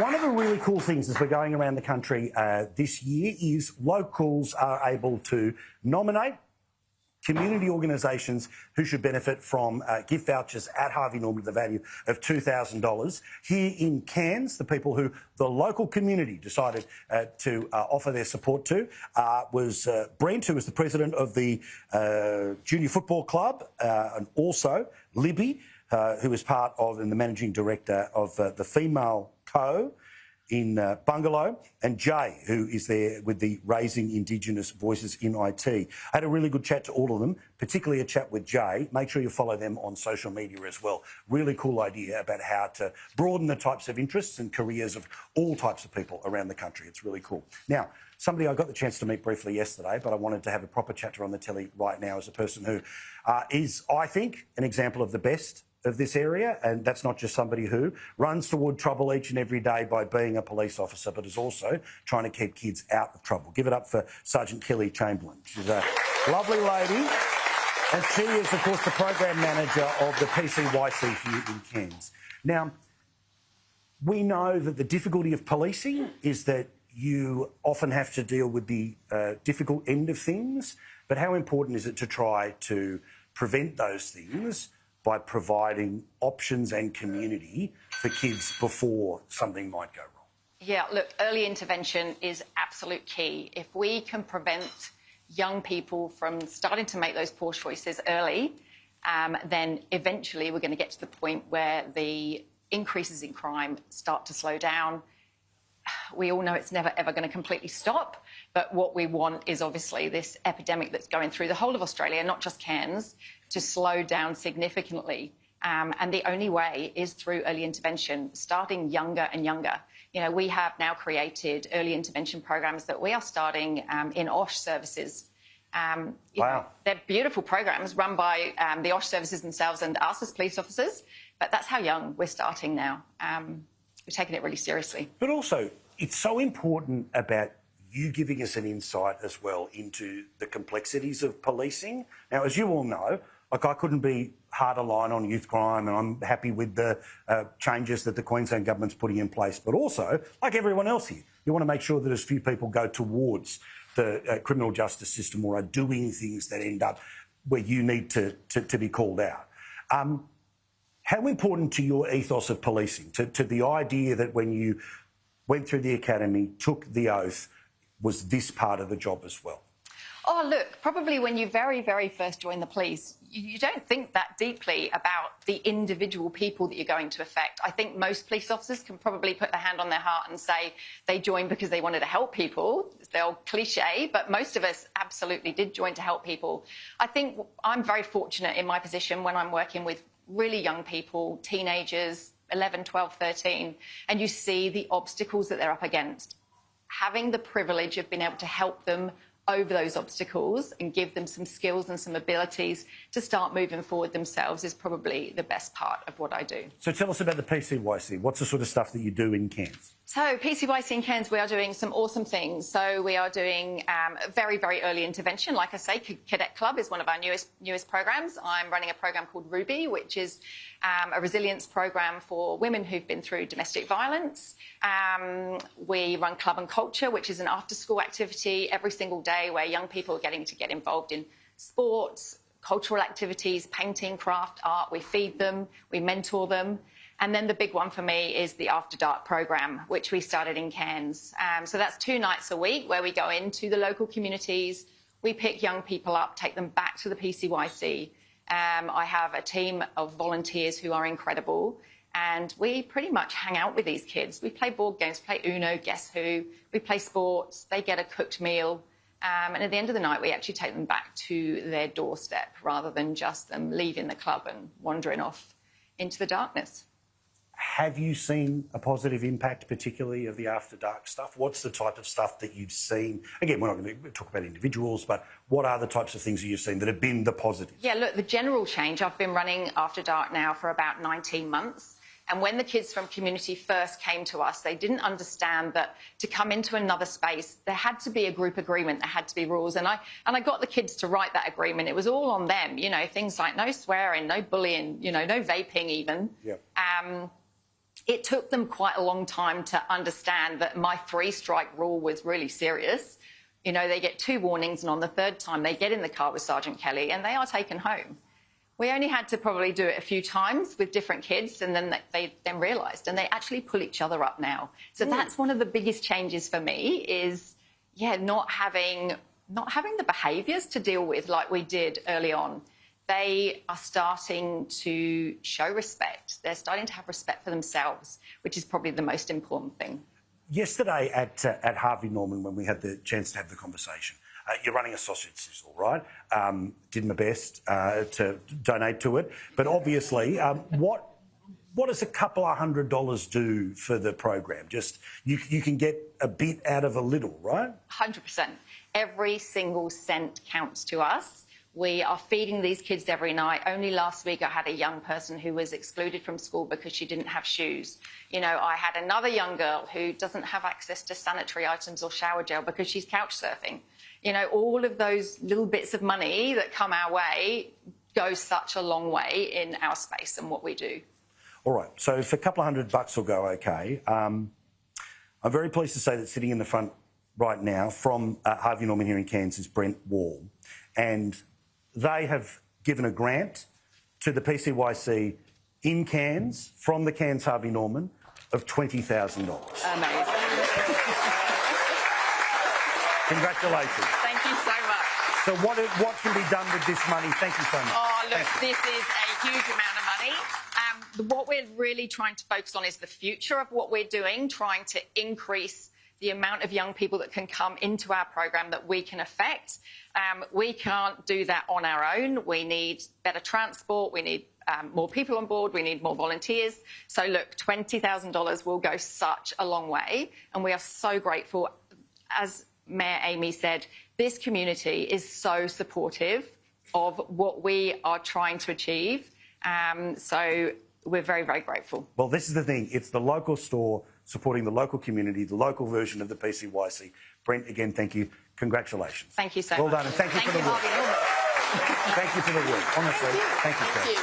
one of the really cool things as we're going around the country this year is locals are able to nominate community organisations who should benefit from gift vouchers at Harvey Norman to the value of $2,000. Here in Cairns, the people who the local community decided to offer their support to was Brent, who was the president of the Junior Football Club, and also Libby, who is part of and the managing director of the Female Co. in Bungalow, and Jay, who is there with the Raising Indigenous Voices in IT. I had a really good chat to all of them, particularly a chat with Jay. Make sure you follow them on social media as well. Really cool idea about how to broaden the types of interests and careers of all types of people around the country. It's really cool. Now, somebody I got the chance to meet briefly yesterday, but I wanted to have a proper chat to her on the telly right now as a person who is, I think, an example of the best of this area, and that's not just somebody who runs toward trouble each and every day by being a police officer, but is also trying to keep kids out of trouble. Give it up for Sergeant Key Chamberlain. She's a lovely lady, and she is, of course, the program manager of the PCYC here in Cairns. Now, we know that the difficulty of policing is that you often have to deal with the difficult end of things, but how important is it to try to prevent those things by providing options and community for kids before something might go wrong? Yeah, look, early intervention is absolute key. If we can prevent young people from starting to make those poor choices early, then eventually we're going to get to the point where the increases in crime start to slow down. We all know it's never, ever going to completely stop, but what we want is obviously this epidemic that's going through the whole of Australia, not just Cairns, to slow down significantly. And the only way is through early intervention, starting younger and younger. You know, we have now created early intervention programs that we are starting in OSH services. Wow. Know, they're beautiful programs run by the OSH services themselves and us as police officers, but that's how young we're starting now. We're taking it really seriously. But also, it's so important about you giving us an insight as well into the complexities of policing. Now, as you all know, like, I couldn't be harder line on youth crime, and I'm happy with the changes that the Queensland government's putting in place. But also, like everyone else here, you want to make sure that as few people go towards the criminal justice system or are doing things that end up where you need to be called out. How important to your ethos of policing, to the idea that when you went through the academy, took the oath, was this part of the job as well? Oh, look, probably when you very, very first join the police, you don't think that deeply about the individual people that you're going to affect. I think most police officers can probably put their hand on their heart and say they joined because they wanted to help people. It's the old cliche, but most of us absolutely did join to help people. I think I'm very fortunate in my position when I'm working with really young people, teenagers, 11, 12, 13, and you see the obstacles that they're up against. Having the privilege of being able to help them over those obstacles and give them some skills and some abilities to start moving forward themselves is probably the best part of what I do. So tell us about the PCYC. What's the sort of stuff that you do in Cairns? So PCYC in Cairns, we are doing some awesome things. So we are doing very, very early intervention. Like I say, Cadet Club is one of our newest programs. I'm running a program called Ruby, which is a resilience program for women who've been through domestic violence. We run Club and Culture, which is an after-school activity every single day where young people are getting to get involved in sports, cultural activities, painting, craft, art. We feed them, we mentor them. And then the big one for me is the After Dark program, which we started in Cairns. So that's 2 nights a week where we go into the local communities, we pick young people up, take them back to the PCYC. I have a team of volunteers who are incredible, and we pretty much hang out with these kids. We play board games, play Uno, Guess Who, we play sports, they get a cooked meal, and at the end of the night we actually take them back to their doorstep rather than just them leaving the club and wandering off into the darkness. Have you seen a positive impact, particularly of the After Dark stuff? What's the type of stuff that you've seen? Again, we're not going to talk about individuals, but what are the types of things that you've seen that have been the positives? Yeah, look, the general change, I've been running After Dark now for about 19 months. And when the kids from community first came to us, they didn't understand that to come into another space, there had to be a group agreement, there had to be rules. And I got the kids to write that agreement. It was all on them, you know, things like no swearing, no bullying, you know, no vaping even. Yep. it took them quite a long time to understand that my 3-strike rule was really serious. You know, they get 2 warnings, and on the 3rd time they get in the car with Sergeant Kelly and they are taken home. We only had to probably do it a few times with different kids, and then they then realised, and they actually pull each other up now. So that's one of the biggest changes for me is, not having the behaviours to deal with like we did early on. They are starting to show respect. They're starting to have respect for themselves, which is probably the most important thing. Yesterday at Harvey Norman, when we had the chance to have the conversation, you're running a sausage sizzle, right? Did my best to donate to it. But obviously, what does a couple of $100 do for the program? Just you can get a bit out of a little, right? 100%. Every single cent counts to us. We are feeding these kids every night. Only last week I had a young person who was excluded from school because she didn't have shoes. You know, I had another young girl who doesn't have access to sanitary items or shower gel because she's couch surfing. You know, all of those little bits of money that come our way go such a long way in our space and what we do. All right, so if a couple of $100 will go okay, I'm very pleased to say that sitting in the front right now from Harvey Norman here in Cairns is Brent Wall, and they have given a grant to the PCYC in Cairns from the Cairns Harvey Norman of $20,000. Amazing. Congratulations. Thank you so much. So what can be done with this money? Thank you so much. Oh, look, this is a huge amount of money. What we're really trying to focus on is the future of what we're doing, trying to increase the amount of young people that can come into our program that we can affect. We can't do that on our own. We need better transport. We need more people on board. We need more volunteers. So, look, $20,000 will go such a long way. And we are so grateful. As Mayor Amy said, this community is so supportive of what we are trying to achieve. So we're very, very grateful. Well, this is the thing. It's the local store supporting the local community, the local version of the PCYC. Brent, again, thank you. Congratulations. Thank you so well much. Well done, and thank you for the work. Harvey Norman. Thank you for the work. Honestly, thank you, sir.